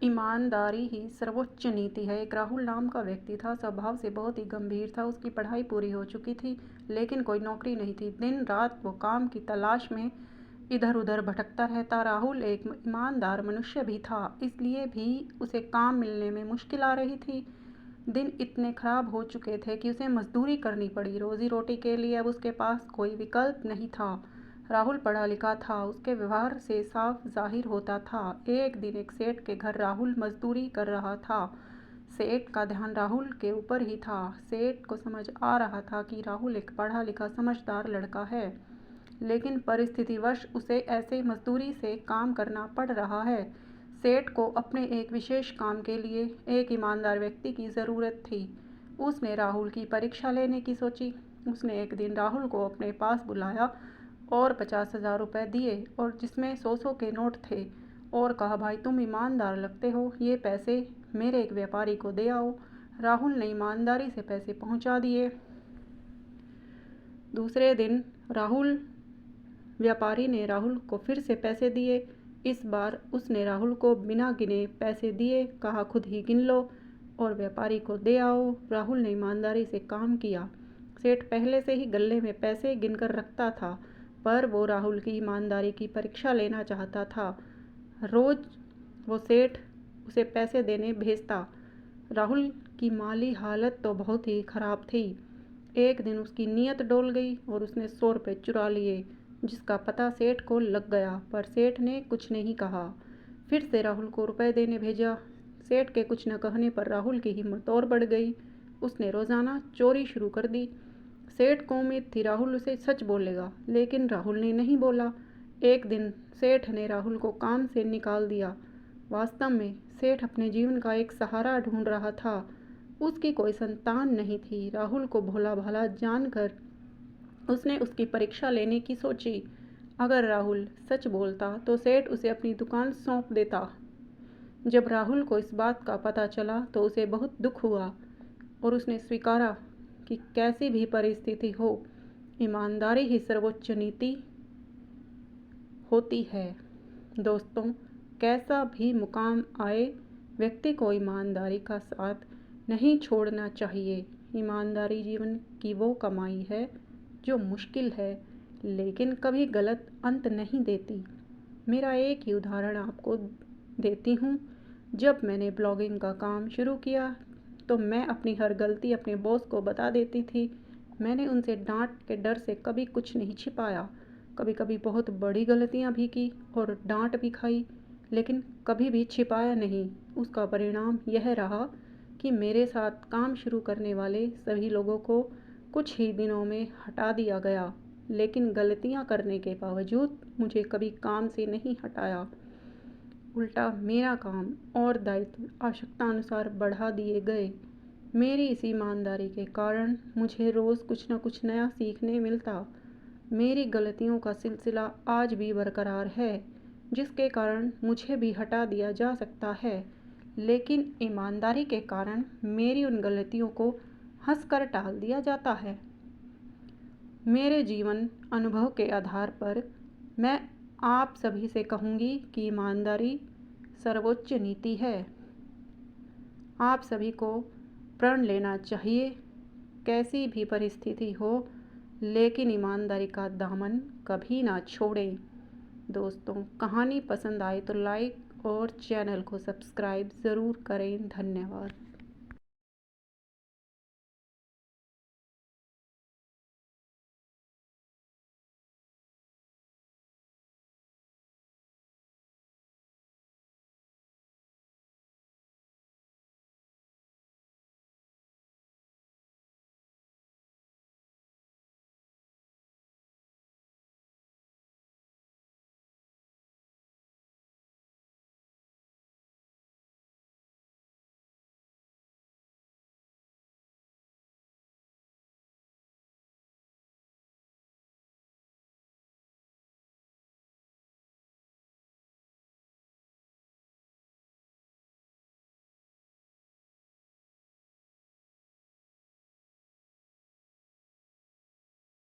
ईमानदारी ही सर्वोच्च नीति है। एक राहुल नाम का व्यक्ति था। स्वभाव से बहुत ही गंभीर था। उसकी पढ़ाई पूरी हो चुकी थी, लेकिन कोई नौकरी नहीं थी। दिन रात वो काम की तलाश में इधर उधर भटकता रहता। राहुल एक ईमानदार मनुष्य भी था, इसलिए भी उसे काम मिलने में मुश्किल आ रही थी। दिन इतने खराब हो चुके थे कि उसे मजदूरी करनी पड़ी। रोजी रोटी के लिए अब उसके पास कोई विकल्प नहीं था। राहुल पढ़ा लिखा था, उसके व्यवहार से साफ जाहिर होता था। एक दिन एक सेठ के घर राहुल मजदूरी कर रहा था। सेठ का ध्यान राहुल के ऊपर ही था। सेठ को समझ आ रहा था कि राहुल एक पढ़ा लिखा समझदार लड़का है, लेकिन परिस्थितिवश उसे ऐसे मजदूरी से काम करना पड़ रहा है। सेठ को अपने एक विशेष काम के लिए एक ईमानदार व्यक्ति की ज़रूरत थी। उसने राहुल की परीक्षा लेने की सोची। उसने एक दिन राहुल को अपने पास बुलाया और 50,000 रुपये दिए, और जिसमें 100 के नोट थे, और कहा, भाई तुम ईमानदार लगते हो, ये पैसे मेरे एक व्यापारी को दे आओ। राहुल ने ईमानदारी से पैसे पहुंचा दिए। दूसरे दिन व्यापारी ने राहुल को फिर से पैसे दिए। इस बार उसने राहुल को बिना गिने पैसे दिए, कहा खुद ही गिन लो और व्यापारी को दे आओ। राहुल ने ईमानदारी से काम किया। सेठ पहले से ही गले में पैसे गिनकर रखता था, पर वो राहुल की ईमानदारी की परीक्षा लेना चाहता था। रोज़ वो सेठ उसे पैसे देने भेजता। राहुल की माली हालत तो बहुत ही खराब थी। एक दिन उसकी नीयत डोल गई और उसने 100 रुपये चुरा लिए, जिसका पता सेठ को लग गया, पर सेठ ने कुछ नहीं कहा। फिर से राहुल को रुपए देने भेजा। सेठ के कुछ न कहने पर राहुल की हिम्मत और बढ़ गई। उसने रोज़ाना चोरी शुरू कर दी। सेठ को उम्मीद थी राहुल उसे सच बोलेगा, लेकिन राहुल ने नहीं बोला। एक दिन सेठ ने राहुल को काम से निकाल दिया। वास्तव में सेठ अपने जीवन का एक सहारा ढूंढ रहा था। उसकी कोई संतान नहीं थी। राहुल को भोला भाला जानकर उसने उसकी परीक्षा लेने की सोची। अगर राहुल सच बोलता तो सेठ उसे अपनी दुकान सौंप देता। जब राहुल को इस बात का पता चला तो उसे बहुत दुख हुआ, और उसने स्वीकारा कि कैसी भी परिस्थिति हो, ईमानदारी ही सर्वोच्च नीति होती है। दोस्तों, कैसा भी मुकाम आए, व्यक्ति को ईमानदारी का साथ नहीं छोड़ना चाहिए। ईमानदारी जीवन की वो कमाई है जो मुश्किल है, लेकिन कभी गलत अंत नहीं देती। मेरा एक ही उदाहरण आपको देती हूँ। जब मैंने ब्लॉगिंग का काम शुरू किया तो मैं अपनी हर गलती अपने बॉस को बता देती थी। मैंने उनसे डांट के डर से कभी कुछ नहीं छिपाया। कभी कभी बहुत बड़ी गलतियाँ भी की और डांट भी खाई, लेकिन कभी भी छिपाया नहीं। उसका परिणाम यह रहा कि मेरे साथ काम शुरू करने वाले सभी लोगों को कुछ ही दिनों में हटा दिया गया, लेकिन गलतियाँ करने के बावजूद मुझे कभी काम से नहीं हटाया। उल्टा मेरा काम और दायित्व आवश्यकता अनुसार बढ़ा दिए गए। मेरी इस ईमानदारी के कारण मुझे रोज़ कुछ न कुछ नया सीखने मिलता। मेरी गलतियों का सिलसिला आज भी बरकरार है, जिसके कारण मुझे भी हटा दिया जा सकता है, लेकिन ईमानदारी के कारण मेरी उन गलतियों को हंसकर टाल दिया जाता है। मेरे जीवन अनुभव के आधार पर मैं आप सभी से कहूँगी कि ईमानदारी सर्वोच्च नीति है। आप सभी को प्रण लेना चाहिए, कैसी भी परिस्थिति हो, लेकिन ईमानदारी का दामन कभी ना छोड़ें। दोस्तों, कहानी पसंद आए तो लाइक और चैनल को सब्सक्राइब ज़रूर करें। धन्यवाद।